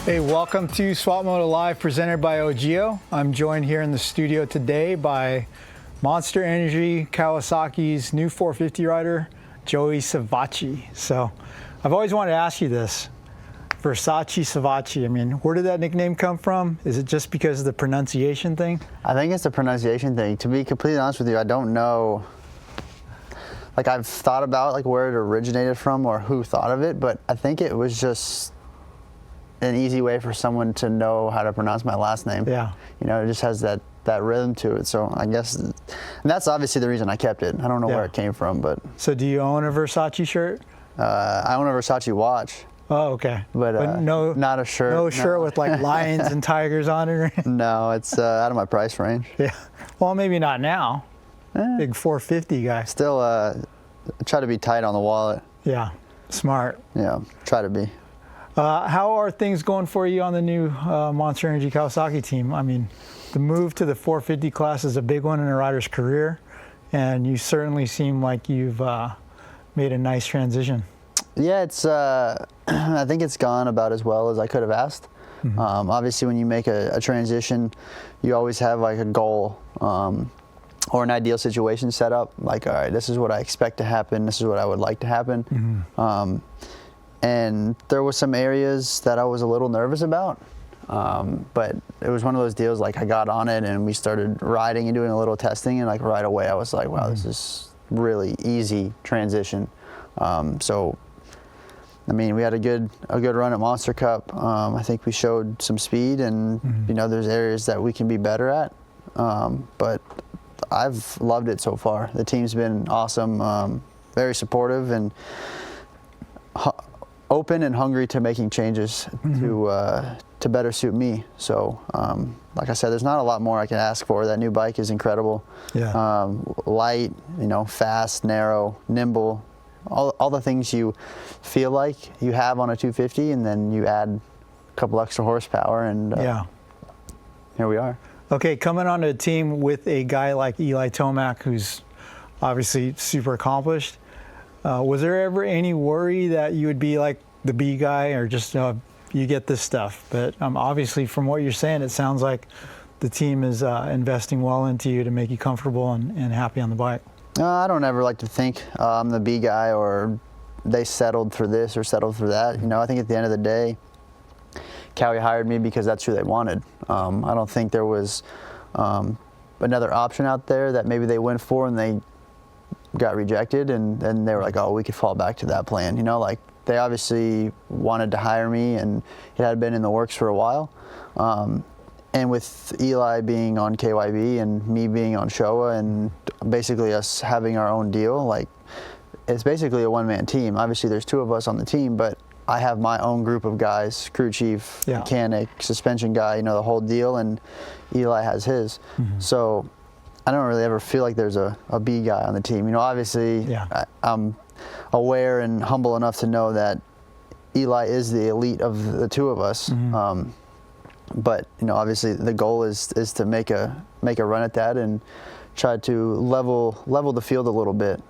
Hey, welcome to Swapmoto Live presented by Ogio. I'm joined here in the studio today by Monster Energy Kawasaki's new 450 rider, Joey Savatgy. So I've always wanted to ask you this. Versace Savatgy, I mean, where did that nickname come from? Is it just because of the pronunciation thing? I think it's the pronunciation thing. To be completely honest with you, I don't know. Like, I've thought about like where it originated from or who thought of it, but I think it was just an easy way for someone to know how to pronounce my last name. Yeah. You know, it just has that rhythm to it. So I guess, and that's obviously the reason I kept it. I don't know where it came from, but. So do you own a Versace shirt? I own a Versace watch. Oh, okay. But no, not a shirt. No shirt with like lions and tigers on it? No, it's out of my price range. Yeah. Well, maybe not now. Big 450 guy. Still try to be tight on the wallet. Yeah. Smart. Yeah, try to be. How are things going for you on the new Monster Energy Kawasaki team? I mean, the move to the 450 class is a big one in a rider's career, and you certainly seem like you've made a nice transition. Yeah, it's. I think it's gone about as well as I could have asked. Mm-hmm. Obviously, when you make a transition, you always have like a goal or an ideal situation set up. Like, all right, this is what I expect to happen. This is what I would like to happen. Mm-hmm. And there were some areas that I was a little nervous about, but it was one of those deals, like I got on it and we started riding and doing a little testing, and like right away I was like, wow, this is really easy transition. So, I mean, we had a good run at Monster Cup. I think we showed some speed, and you know, there's areas that we can be better at, but I've loved it so far. The team's been awesome, very supportive, and open and hungry to making changes to better suit me. So, like I said, there's not a lot more I can ask for. That new bike is incredible. Yeah. Light, you know, fast, narrow, nimble, all the things you feel like you have on a 250, and then you add a couple extra horsepower, and here we are. Okay, coming onto a team with a guy like Eli Tomac, who's obviously super accomplished. Was there ever any worry that you would be like the B guy, or just you get this stuff? But obviously, from what you're saying, it sounds like the team is investing well into you to make you comfortable and happy on the bike. I don't ever like to think I'm the B guy, or they settled for this or settled for that. You know, I think at the end of the day, Cowie hired me because that's who they wanted. I don't think there was another option out there that maybe they went for and they got rejected, and then they were like, oh, we could fall back to that plan. You know, like, they obviously wanted to hire me, and it had been in the works for a while. And with Eli being on KYB and me being on Showa, and basically us having our own deal, like, it's basically a one-man team. Obviously, there's two of us on the team, but I have my own group of guys, crew chief, mechanic, suspension guy, you know, the whole deal, and Eli has his. So I don't really ever feel like there's a B guy on the team. You know, obviously, I'm aware and humble enough to know that Eli is the elite of the two of us. But you know, obviously, the goal is to make a run at that and try to level the field a little bit.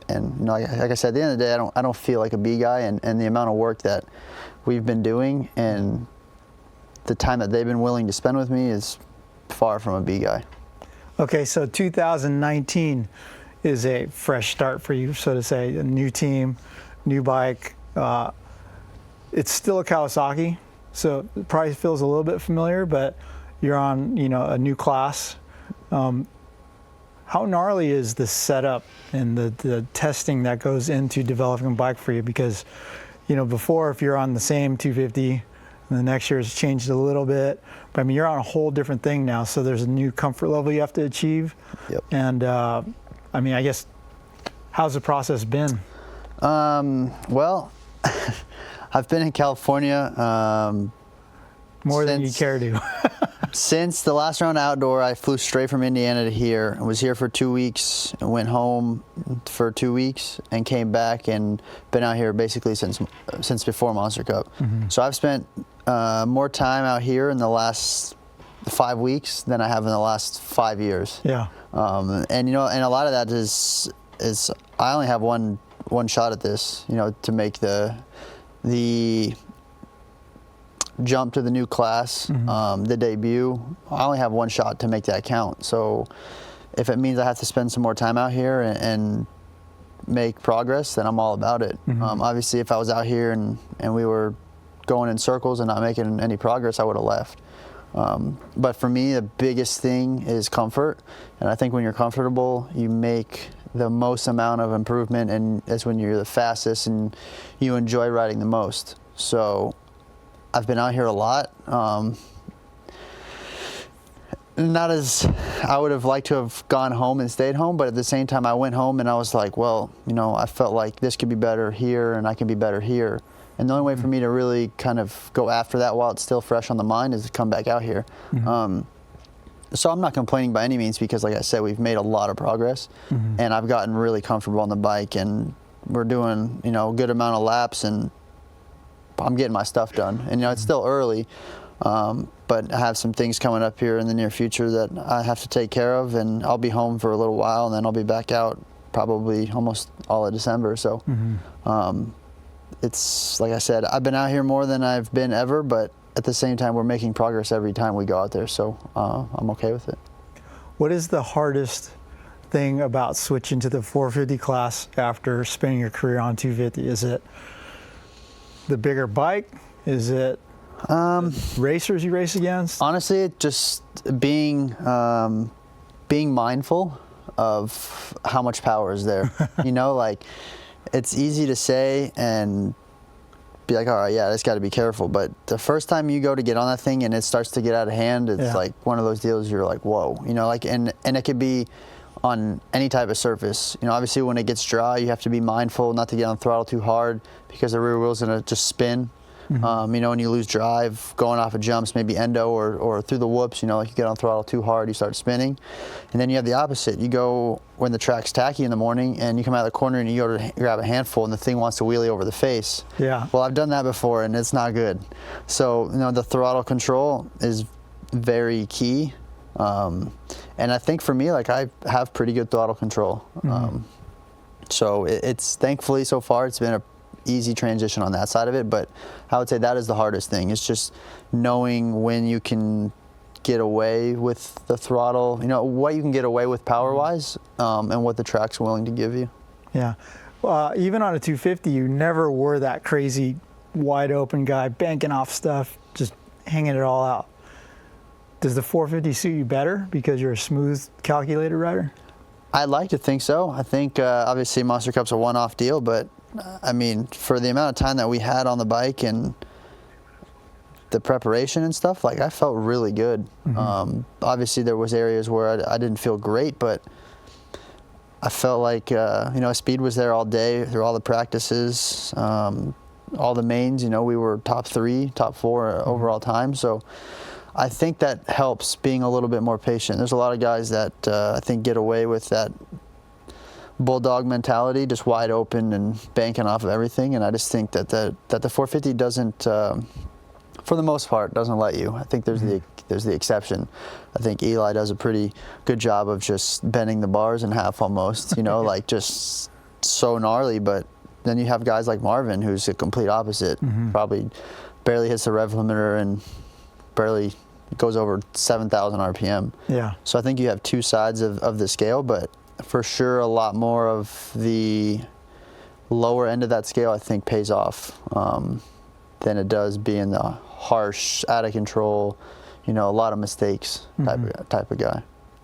And you know, like I said, at the end of the day, I don't feel like a B guy, and the amount of work that we've been doing and the time that they've been willing to spend with me is far from a B guy. Okay, so 2019 is a fresh start for you, so to say. A new team, new bike. It's still a Kawasaki, so it probably feels a little bit familiar, but you're on, you know, a new class. How gnarly is the setup and the testing that goes into developing a bike for you? Because, you know, before, if you're on the same 250, and the next year it's changed a little bit, but I mean, you're on a whole different thing now, so there's a new comfort level you have to achieve. Yep. And I mean, I guess, how's the process been? Well, I've been in California more than you care to. Since the last round outdoor, I flew straight from Indiana to here. I was here for 2 weeks, and went home for 2 weeks, and came back, and been out here basically since before Monster Cup. So I've spent more time out here in the last 5 weeks than I have in the last 5 years. Yeah. And you know, and a lot of that is I only have one shot at this. You know, to make the jump to the new class, the debut, I only have one shot to make that count. So if it means I have to spend some more time out here and make progress, then I'm all about it. Obviously, if I was out here and we were going in circles and not making any progress, I would have left. But for me, the biggest thing is comfort. And I think when you're comfortable, you make the most amount of improvement, and that's when you're the fastest and you enjoy riding the most. So I've been out here a lot. Not as I would have liked to have gone home and stayed home, but at the same time I went home and I was like, well, you know, I felt like this could be better here and I can be better here. And the only way for me to really kind of go after that while it's still fresh on the mind is to come back out here. So I'm not complaining by any means, because like I said, we've made a lot of progress and I've gotten really comfortable on the bike, and we're doing, you know, a good amount of laps, and I'm getting my stuff done. And, you know, it's still early, but I have some things coming up here in the near future that I have to take care of, and I'll be home for a little while, and then I'll be back out probably almost all of December. So it's, like I said, I've been out here more than I've been ever, but at the same time, we're making progress every time we go out there, so I'm okay with it. What is the hardest thing about switching to the 450 class after spending your career on 250? Is it the bigger bike? Is it racers you race against? Honestly, just being mindful of how much power is there. You know, like, it's easy to say and be like, all right, yeah, I just got to be careful. But the first time you go to get on that thing and it starts to get out of hand, it's like one of those deals you're like, whoa, you know, like, and it could be on any type of surface. You know, obviously when it gets dry, you have to be mindful not to get on the throttle too hard, because the rear wheel's going to just spin. You know, when you lose drive, going off of jumps, maybe endo or through the whoops, you know, like you get on throttle too hard, you start spinning. And then you have the opposite. You go when the track's tacky in the morning and you come out of the corner and you go to grab a handful and the thing wants to wheelie over the face. Yeah. Well, I've done that before and it's not good. So, you know, the throttle control is very key. And I think for me, like, I have pretty good throttle control. So it's thankfully so far it's been a easy transition on that side of it, but I would say that is the hardest thing. It's just knowing when you can get away with the throttle, you know, what you can get away with power-wise, and what the track's willing to give you. Yeah. Even on a 250, you never were that crazy wide open guy banking off stuff, just hanging it all out. Does the 450 suit you better because you're a smooth, calculated rider? I'd like to think so. I think obviously Monster Cup's a one-off deal, but I mean, for the amount of time that we had on the bike and the preparation and stuff, like, I felt really good. Obviously there was areas where I didn't feel great, but I felt like, you know, speed was there all day through all the practices, all the mains, you know, we were top 3, top 4 overall time. So I think that helps being a little bit more patient. There's a lot of guys that I think get away with that bulldog mentality, just wide open and banking off of everything, and I just think that the 450 doesn't, for the most part, doesn't let you. I think there's the exception. I think Eli does a pretty good job of just bending the bars in half almost, you know, like just so gnarly. But then you have guys like Marvin, who's a complete opposite. Probably barely hits the rev limiter and barely goes over 7,000 RPM. Yeah. So I think you have two sides of the scale, but for sure a lot more of the lower end of that scale I think pays off than it does being the harsh, out of control, you know, a lot of mistakes type of guy.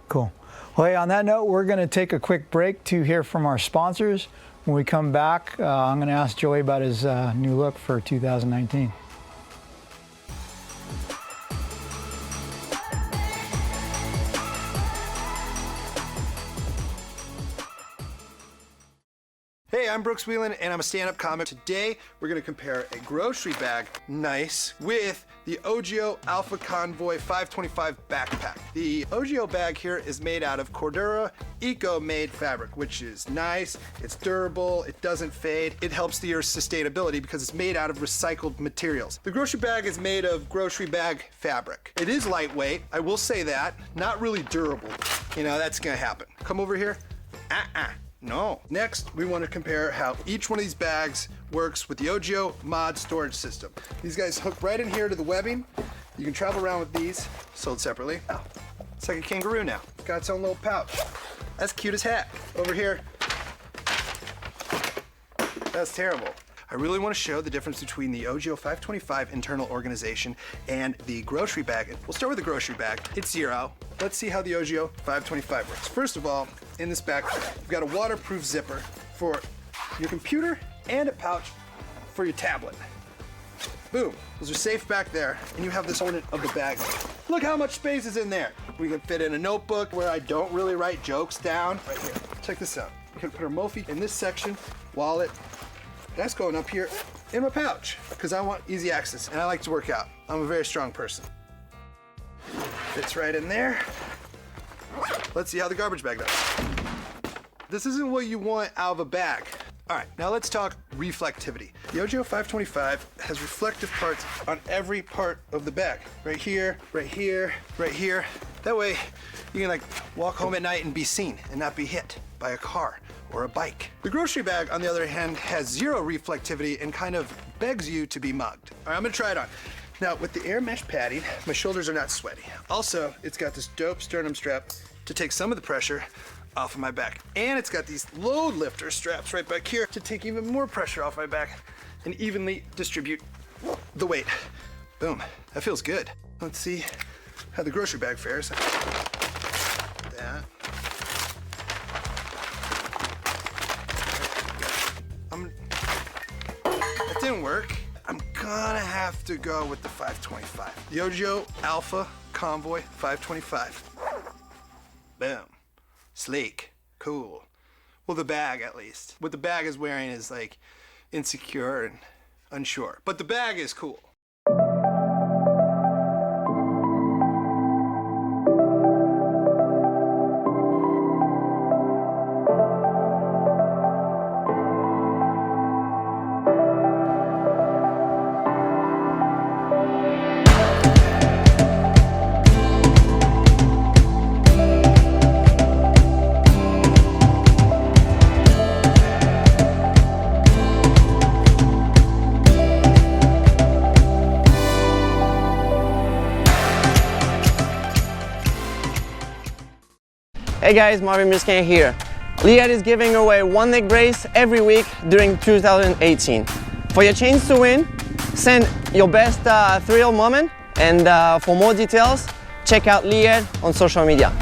Cool. Well, hey, on that note, we're going to take a quick break to hear from our sponsors. When we come back, I'm going to ask Joey about his new look for 2019. Hey, I'm Brooks Wheelan, and I'm a stand-up comic. Today, we're gonna compare a grocery bag, nice, with the Ogio Alpha Convoy 525 backpack. The Ogio bag here is made out of Cordura Eco-Made fabric, which is nice, it's durable, it doesn't fade, it helps the Earth's sustainability because it's made out of recycled materials. The grocery bag is made of grocery bag fabric. It is lightweight, I will say that, not really durable. You know, that's gonna happen. Come over here. No. Next, we want to compare how each one of these bags works with the Ogio mod storage system. These guys hook right in here to the webbing. You can travel around with these, sold separately. Oh, it's like a kangaroo now. It's got its own little pouch. That's cute as heck. Over here, that's terrible. I really want to show the difference between the Ogio 525 internal organization and the grocery bag. We'll start with the grocery bag. It's zero. Let's see how the Ogio 525 works. First of all, in this bag, you've got a waterproof zipper for your computer and a pouch for your tablet. Boom, those are safe back there, and you have this component of the bag. Look how much space is in there. We can fit in a notebook where I don't really write jokes down. Right here, check this out. We can put our Mophie in this section, wallet. That's going up here in my pouch, because I want easy access, and I like to work out. I'm a very strong person. Fits right in there. Let's see how the garbage bag does. This isn't what you want out of a bag. All right, now let's talk reflectivity. The Ogio 525 has reflective parts on every part of the bag. Right here, right here, right here. That way you can like walk home at night and be seen and not be hit by a car or a bike. The grocery bag, on the other hand, has zero reflectivity and kind of begs you to be mugged. All right, I'm gonna try it on. Now, with the air mesh padding, my shoulders are not sweaty. Also, it's got this dope sternum strap to take some of the pressure off of my back. And it's got these load lifter straps right back here to take even more pressure off my back and evenly distribute the weight. Boom, that feels good. Let's see how the grocery bag fares. That. That didn't work. I'm gonna have to go with the 525. The Ogio Alpha Convoy 525. Boom. Sleek. Cool. Well, the bag, at least. What the bag is wearing is like insecure and unsure. But the bag is cool. Hey guys, Marvin Muscan here. Liad is giving away one leg brace every week during 2018. For your chance to win, send your best thrill moment, and for more details, check out Liad on social media.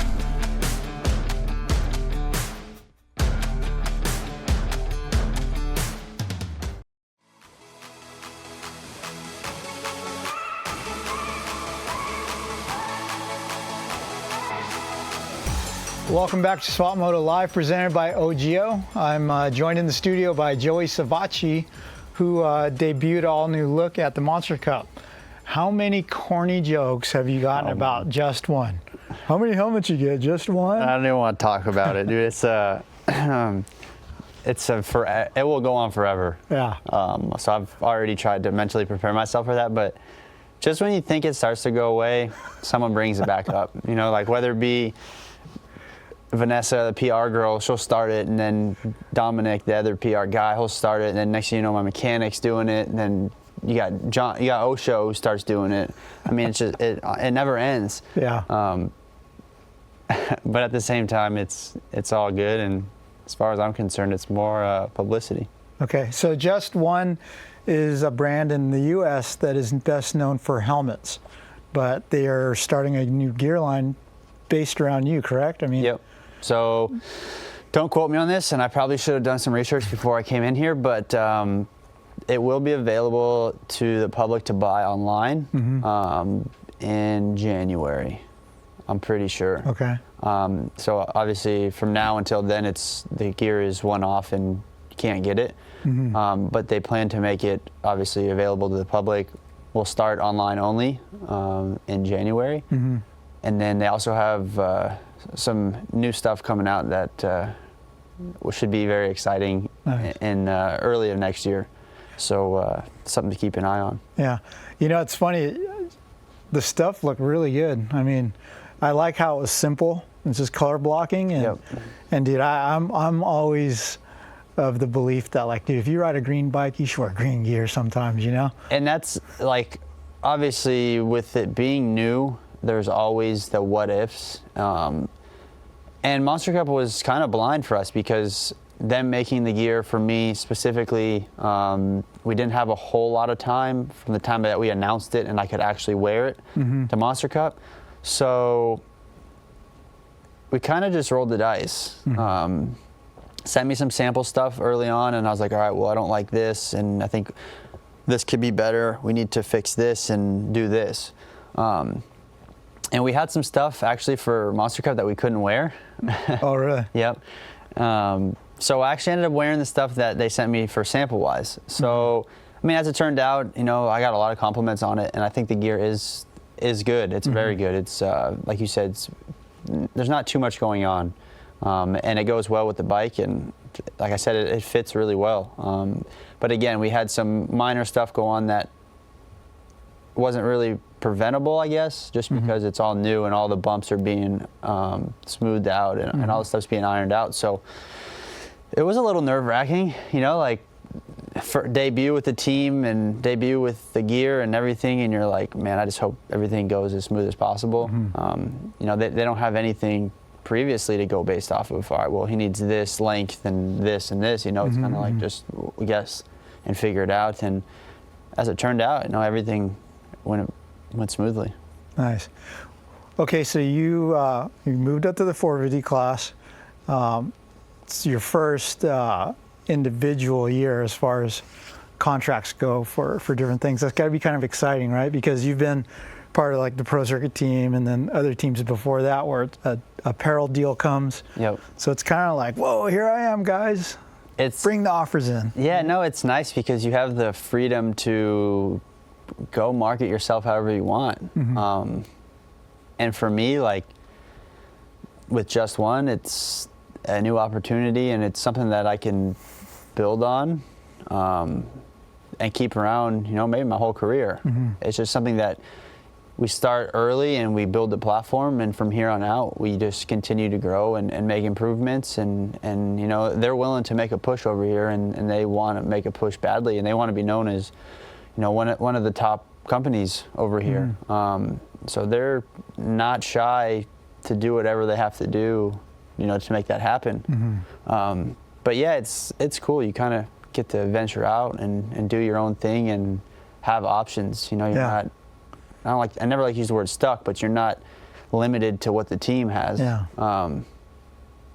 Welcome back to Swapmoto Live, presented by Ogio. I'm joined in the studio by Joey Savatgy, who debuted all new look at the Monster Cup. How many corny jokes have you gotten about just one? How many helmets you get? Just one? I don't even want to talk about it, dude. It will go on forever. Yeah. So I've already tried to mentally prepare myself for that, but just when you think it starts to go away, someone brings it back up. You know, like whether it be Vanessa, the PR girl, she'll start it, and then Dominic, the other PR guy, he'll start it, and then next thing you know, my mechanic's doing it, and then you got Osho who starts doing it. I mean, it's just it never ends. Yeah. But at the same time, it's all good, and as far as I'm concerned, it's more publicity. Okay, so Just One is a brand in the U.S. that is best known for helmets, but they are starting a new gear line based around you, correct? I mean. Yep. So don't quote me on this, and I probably should have done some research before I came in here, but it will be available to the public to buy online in January, I'm pretty sure. Okay. So obviously from now until then, the gear is one-off and you can't get it. But they plan to make it obviously available to the public. We'll start online only in January. And then they also have some new stuff coming out that should be very exciting in early of next year. So something to keep an eye on. Yeah. You know, it's funny. The stuff looked really good. I mean, I like how it was simple It's just color blocking, and Yep. and dude, I'm always of the belief that, like, dude, if you ride a green bike, you should wear green gear sometimes, you know? And that's like, obviously with it being new, there's always the what ifs. And Monster Cup was kind of blind for us because them making the gear for me specifically, we didn't have a whole lot of time from the time that we announced it and I could actually wear it to Monster Cup. So we kind of just rolled the dice. Sent me some sample stuff early on, and I was like, all right, well, I don't like this, and I think this could be better. We need to fix this and do this. And we had some stuff actually for Monster Cup that we couldn't wear. Oh, really? Yep. So I actually ended up wearing the stuff that they sent me for sample-wise. So, I mean, as it turned out, you know, I got a lot of compliments on it, and I think the gear is good. It's very good. It's like you said, there's not too much going on. And it goes well with the bike, and like I said, it fits really well. But again, we had some minor stuff go on that wasn't really preventable, I guess, just because it's all new and all the bumps are being smoothed out and all the stuff's being ironed out. So it was a little nerve-wracking, you know, like for debut with the team and debut with the gear and everything, and you're like, man, I just hope everything goes as smooth as possible. You know, they don't have anything previously to go based off of, all right, well, he needs this length and this, you know, it's kind of like just guess and figure it out. And as it turned out, you know, everything went smoothly. Nice. Okay, so you moved up to the 450 class. It's your first individual year as far as contracts go for different things. That's got to be kind of exciting, right? Because you've been part of like the pro circuit team and then other teams before that where a apparel deal comes. Yep. So it's kind of like, whoa, here I am, guys. Bring the offers in. Yeah, no, it's nice because you have the freedom to go market yourself however you want. And for me, like with Just One, it's a new opportunity and it's something that I can build on and keep around, you know, maybe my whole career. It's just something that we start early and we build the platform, and from here on out we just continue to grow and make improvements, and you know, they're willing to make a push over here, and they want to make a push badly, and they want to be known as, you know, one of the top companies over here. So they're not shy to do whatever they have to do, you know, to make that happen. But yeah, it's cool. You kind of get to venture out and do your own thing and have options. You know, you're not, I never like to use the word stuck, but you're not limited to what the team has.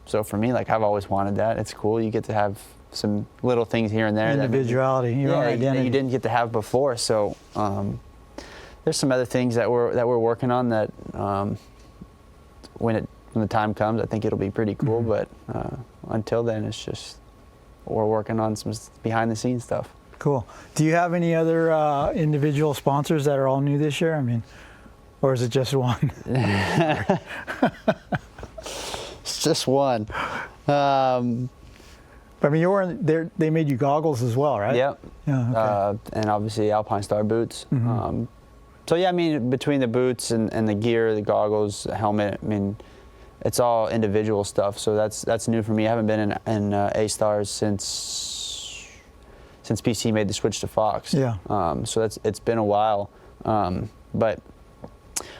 So for me, like, I've always wanted that. It's cool. You get to have some little things here and there. Individuality, your own identity. That you didn't get to have before. So there's some other things that we're working on that when the time comes, I think it'll be pretty cool. But until then, it's just we're working on some behind the scenes stuff. Cool. Do you have any other individual sponsors that are all new this year? I mean, or is it just one? It's just one. I mean, they made you goggles as well, right? Yep. Yeah. Okay. And obviously Alpine Star boots. So yeah, I mean, between the boots and the gear, the goggles, the helmet, I mean, it's all individual stuff. So that's new for me. I haven't been in A-Stars since PC made the switch to Fox. Yeah. So it's been a while. But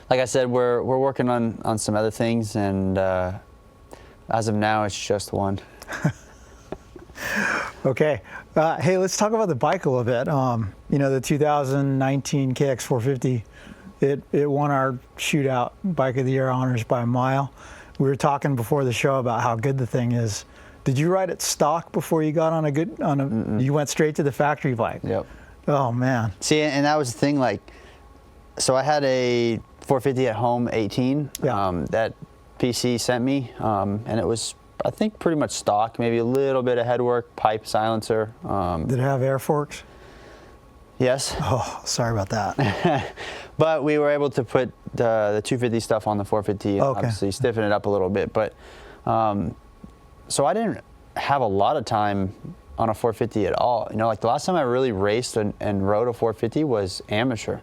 like I said, we're working on some other things, and as of now, it's just one. Okay. Hey, let's talk about the bike a little bit. You know, the 2019 KX450, it won our shootout Bike of the Year honors by a mile. We were talking before the show about how good the thing is. Did you ride it stock before you got on you went straight to the factory bike? Yep. Oh man. See, and that was the thing, like, so I had a 450 at home 18 that PC sent me, and it was, I think, pretty much stock, maybe a little bit of headwork, pipe, silencer. Did it have air forks? Yes. Oh, sorry about that. But we were able to put the 250 stuff on the 450 and obviously stiffen it up a little bit. But so I didn't have a lot of time on a 450 at all. You know, like the last time I really raced and rode a 450 was amateur.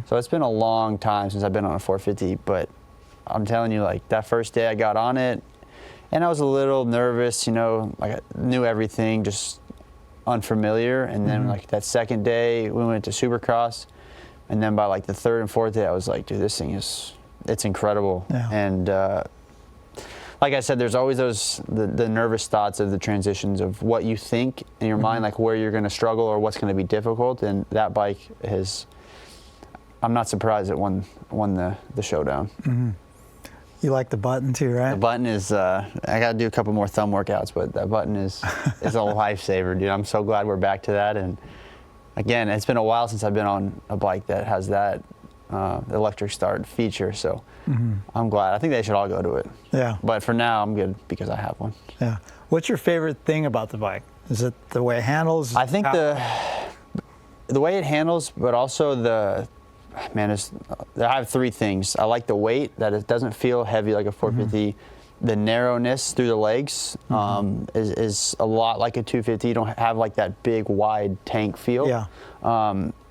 So it's been a long time since I've been on a 450, but I'm telling you, like that first day I got on it, and I was a little nervous, you know, like I knew everything, just unfamiliar. And then like that second day we went to Supercross, and then by like the third and fourth day I was like, dude, this thing it's incredible. Yeah. And like I said, there's always the nervous thoughts of the transitions of what you think in your mind, like where you're going to struggle or what's going to be difficult. And that bike I'm not surprised it won the showdown. You like the button too, right? The button is, I got to do a couple more thumb workouts, but that button is a lifesaver, dude. I'm so glad we're back to that. And again, it's been a while since I've been on a bike that has that electric start feature. So I'm glad. I think they should all go to it. Yeah. But for now, I'm good because I have one. Yeah. What's your favorite thing about the bike? Is it the way it handles? I think the way it handles, but also I have three things. I like the weight, that it doesn't feel heavy like a 450. The narrowness through the legs is a lot like a 250. You don't have like that big wide tank feel. Yeah.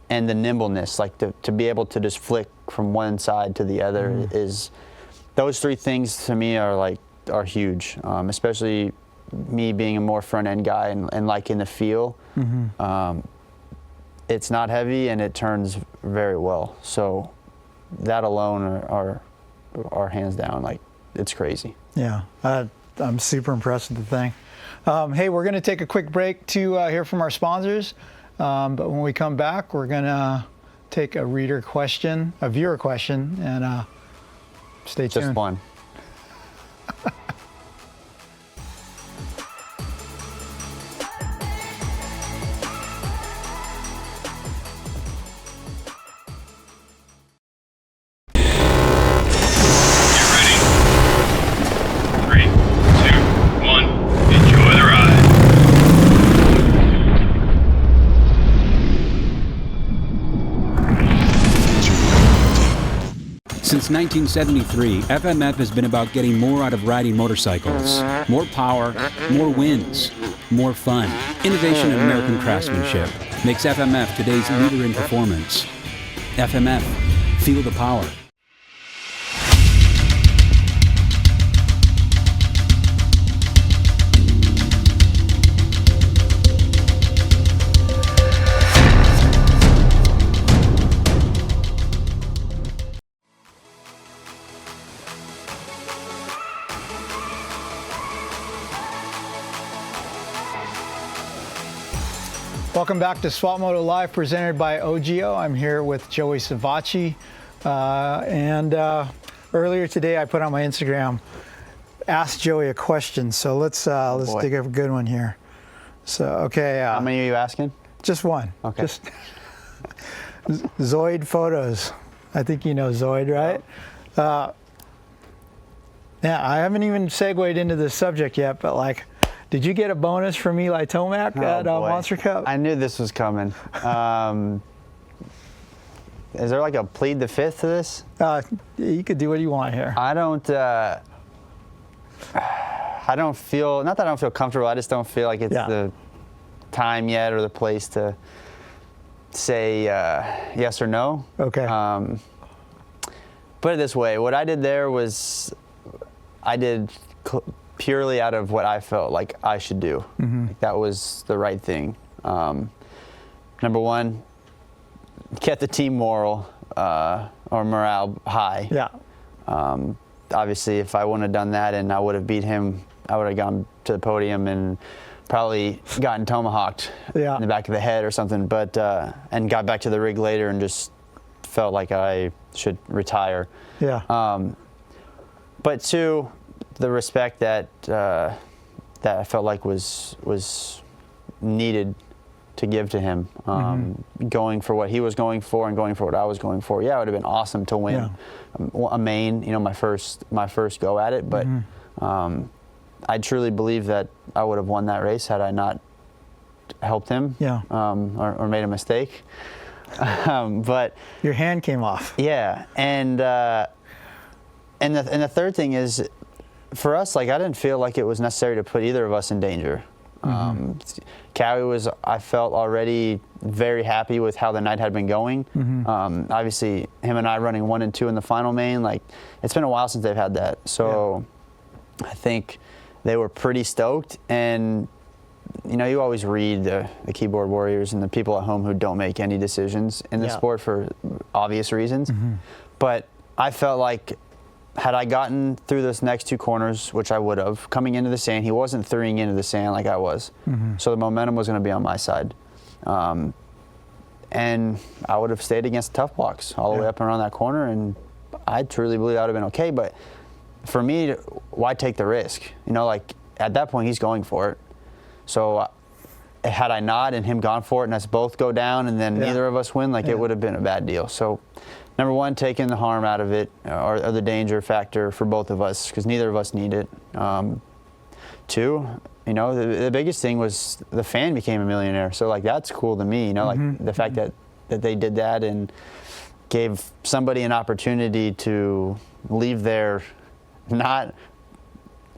And the nimbleness, like to be able to just flick from one side to the other is, those three things to me are huge. Especially me being a more front end guy and liking the feel. It's not heavy and it turns very well. So that alone are hands down, like it's crazy. Yeah, I'm super impressed with the thing. Hey, we're going to take a quick break to hear from our sponsors. But when we come back, we're going to take a viewer question, and stay tuned. Just one. Since 1973, FMF has been about getting more out of riding motorcycles. More power, more wins, more fun. Innovation and American craftsmanship makes FMF today's leader in performance. FMF, feel the power. Welcome back to Swapmoto Live, presented by Ogio. I'm here with Joey Savatgy. Earlier today, I put on my Instagram, ask Joey a question. So let's dig up a good one here. So, okay. How many are you asking? Just one. Okay. Just Zoid Photos. I think you know Zoid, right? Yeah, I haven't even segued into the subject yet, but like, did you get a bonus from Eli Tomac at Monster Cup? I knew this was coming. Is there like a plead the fifth to this? You could do what you want here. I don't feel, not that I don't feel comfortable, I just don't feel like it's the time yet or the place to say yes or no. Okay. Put it this way, what I did there was, I did purely out of what I felt like I should do. Like that was the right thing. Number one, kept the team moral or morale high. Yeah. Obviously, if I wouldn't have done that and I would have beat him, I would have gone to the podium and probably gotten tomahawked in the back of the head or something. But and got back to the rig later and just felt like I should retire. Yeah. But two, the respect that that I felt like was needed to give to him, going for what he was going for and going for what I was going for. Yeah, it would have been awesome to win a main, you know, my first go at it. But I truly believe that I would have won that race had I not helped him, or made a mistake. But your hand came off. Yeah, and the third thing is, for us, like I didn't feel like it was necessary to put either of us in danger. Cowie was, I felt, already very happy with how the night had been going. Obviously, him and I running 1 and 2 in the final main, like, it's been a while since they've had that. So I think they were pretty stoked. And, you know, you always read the keyboard warriors and the people at home who don't make any decisions in the sport for obvious reasons. But I felt like, had I gotten through those next 2 corners, which I would have, coming into the sand, he wasn't throwing into the sand like I was. So the momentum was going to be on my side. And I would have stayed against the tough blocks all the way up and around that corner, and I truly believe I would have been okay. But for me, why take the risk? You know, like, at that point, he's going for it. So had I not and him gone for it and us both go down and then neither of us win, like, it would have been a bad deal. So number one, taking the harm out of it, or the danger factor for both of us, because neither of us need it. 2, you know, the biggest thing was the fan became a millionaire. So, like, that's cool to me, you know, like, the fact that they did that and gave somebody an opportunity to leave there not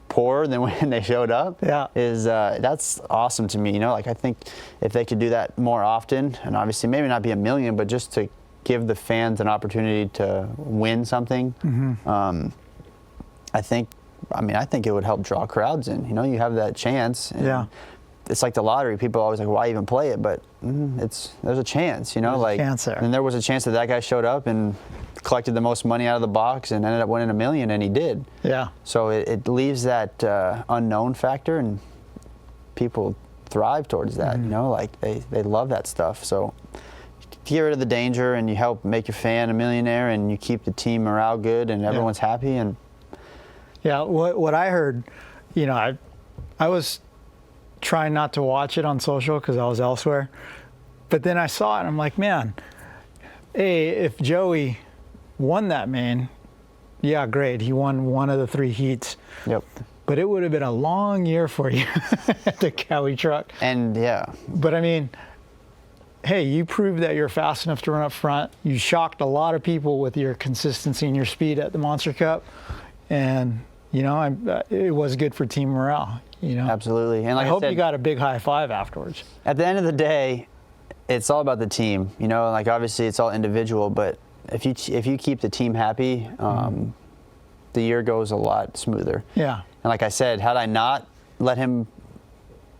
poorer than when they showed up is that's awesome to me. You know, like, I think if they could do that more often, and obviously maybe not be a million, but just to give the fans an opportunity to win something, I think it would help draw crowds in. You know, you have that chance. And it's like the lottery. People are always like, why even play it? But there's a chance, you know, there's a chance there. And there was a chance that guy showed up and collected the most money out of the box and ended up winning $1 million, and he did. Yeah. So it leaves that unknown factor, and people thrive towards that, you know, like, they love that stuff. So get rid of the danger, and you help make your fan a millionaire, and you keep the team morale good, and everyone's happy. And what I heard, you know, I was trying not to watch it on social because I was elsewhere, but then I saw it and I'm like, man, hey, if Joey won that main, yeah, great, he won one of the 3 heats. But it would have been a long year for you at the Cowie truck. And but I mean, hey, you proved that you're fast enough to run up front. You shocked a lot of people with your consistency and your speed at the Monster Cup, and you know, it was good for team morale. You know, absolutely. And like I hope you got a big high five afterwards. At the end of the day, it's all about the team. You know, like, obviously it's all individual, but if you keep the team happy, the year goes a lot smoother. And like I said, had I not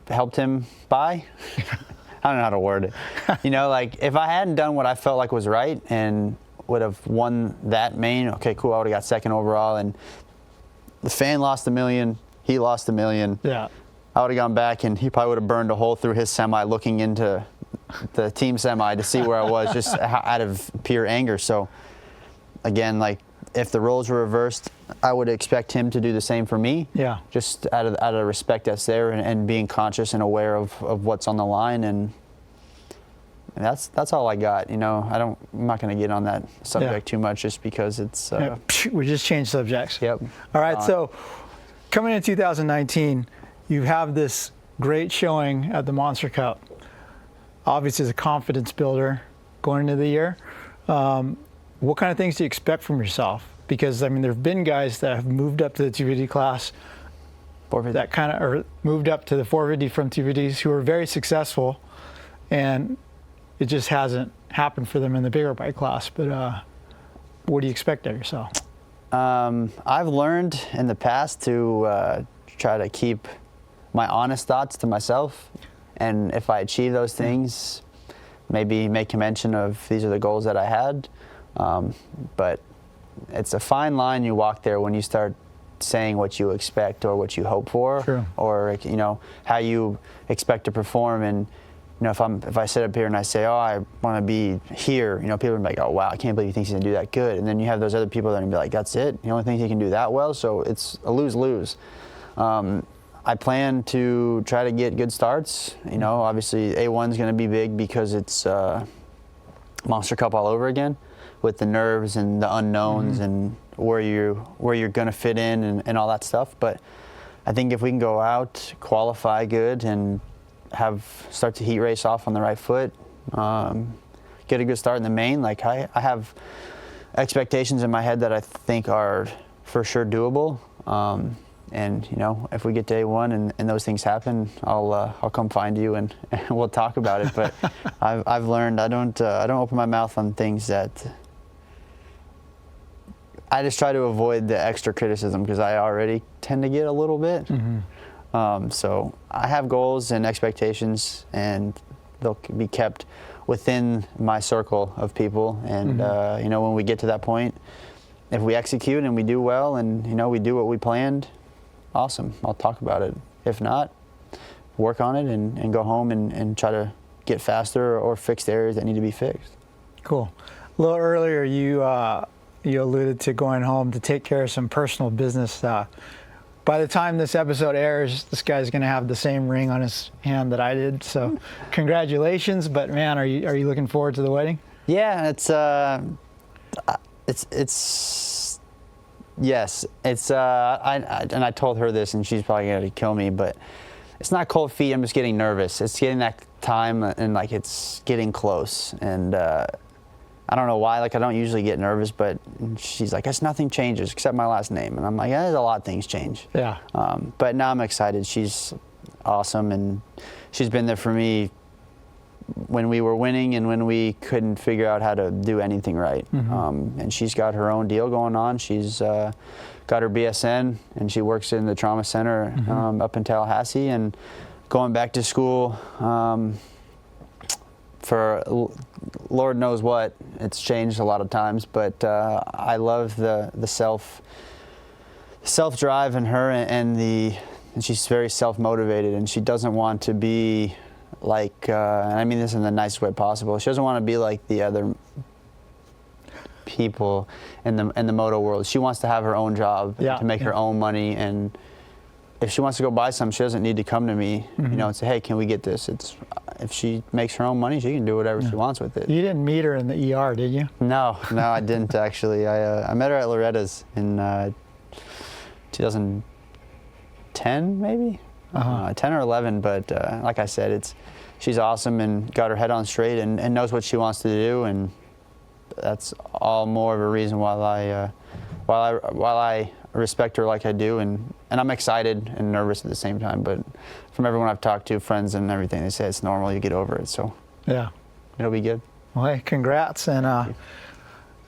helped him by, I don't know how to word it. You know, like, if I hadn't done what I felt like was right and would have won that main, okay, cool, I would have got 2nd overall, and the fan lost $1 million, he lost $1 million. I would have gone back, and he probably would have burned a hole through his semi looking into the team semi to see where I was, just out of pure anger. So again, like, if the roles were reversed, I would expect him to do the same for me. Just out of respect that's there, and being conscious and aware of what's on the line. And that's all I got. You know, I'm not going to get on that subject too much, just because it's. We just changed subjects. All right. So coming in 2019, you have this great showing at the Monster Cup. Obviously, it's a confidence builder going into the year. What kind of things do you expect from yourself? Because, I mean, there have been guys that have moved up to the 250 class, that kind of, or moved up to the 450 from 250s, who are very successful, and it just hasn't happened for them in the bigger bike class. But what do you expect of yourself? I've learned in the past to try to keep my honest thoughts to myself, and if I achieve those things, maybe make a mention of these are the goals that I had. But it's a fine line you walk there when you start saying what you expect or what you hope for, or, you know, how you expect to perform. And, you know, if I sit up here and I say, oh, I want to be here, you know, people are like, oh wow, I can't believe he thinks he's gonna do that good. And then you have those other people that are gonna be like, that's it, he only thinks he can do that well. So it's a lose-lose. I plan to try to get good starts. You know, obviously A1's gonna be big because it's Monster Cup all over again, with the nerves and the unknowns and where you're gonna fit in and all that stuff. But I think if we can go out, qualify good, and start the heat race off on the right foot, get a good start in the main, like I have expectations in my head that I think are for sure doable. And you know, if we get to A1 and those things happen, I'll come find you and we'll talk about it. But I've learned I don't open my mouth on things that I just try to avoid the extra criticism because I already tend to get a little bit. So I have goals and expectations, and they'll be kept within my circle of people. And you know, when we get to that point, if we execute and we do well, and you know, we do what we planned, awesome, I'll talk about it. If not, work on it and go home and try to get faster or fix the areas that need to be fixed. Cool. A little earlier, you alluded to going home to take care of some personal business. By the time this episode airs, this guy's going to have the same ring on his hand that I did. So, congratulations! But man, are you looking forward to the wedding? Yeah, yes. And I told her this, and she's probably going to kill me, but it's not cold feet. I'm just getting nervous. It's getting that time, and like it's getting close, and I don't know why. Like I don't usually get nervous, but she's like, "It's nothing changes except my last name," and I'm like, "There's a lot of things change." Yeah. But now I'm excited. She's awesome, and she's been there for me when we were winning and when we couldn't figure out how to do anything right. And she's got her own deal going on. She's got her BSN, and she works in the trauma center up in Tallahassee, and going back to school for Lord knows what. It's changed a lot of times, but I love the self drive in her, and she's very self-motivated, and she doesn't want to be like, and I mean this in the nicest way possible, she doesn't want to be like the other people in the moto world. She wants to have her own job, to make her own money, and if she wants to go buy something, she doesn't need to come to me, you know, and say, "Hey, can we get this?" If she makes her own money, she can do whatever she wants with it. You didn't meet her in the ER, did you? No, I didn't actually. I met her at Loretta's in 2010, maybe 10 or 11. But like I said, she's awesome and got her head on straight and knows what she wants to do, and that's all more of a reason why I respect her like I do, and I'm excited and nervous at the same time. But from everyone I've talked to, friends and everything, they say it's normal. You get over it, so yeah, it'll be good. Well, hey, congrats, and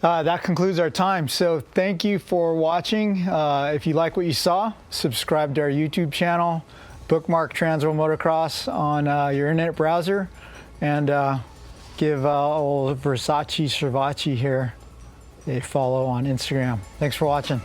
that concludes our time. So thank you for watching. If you like what you saw, subscribe to our YouTube channel, bookmark Transworld Motocross on your internet browser, and give old Savatgy here a follow on Instagram. Thanks for watching.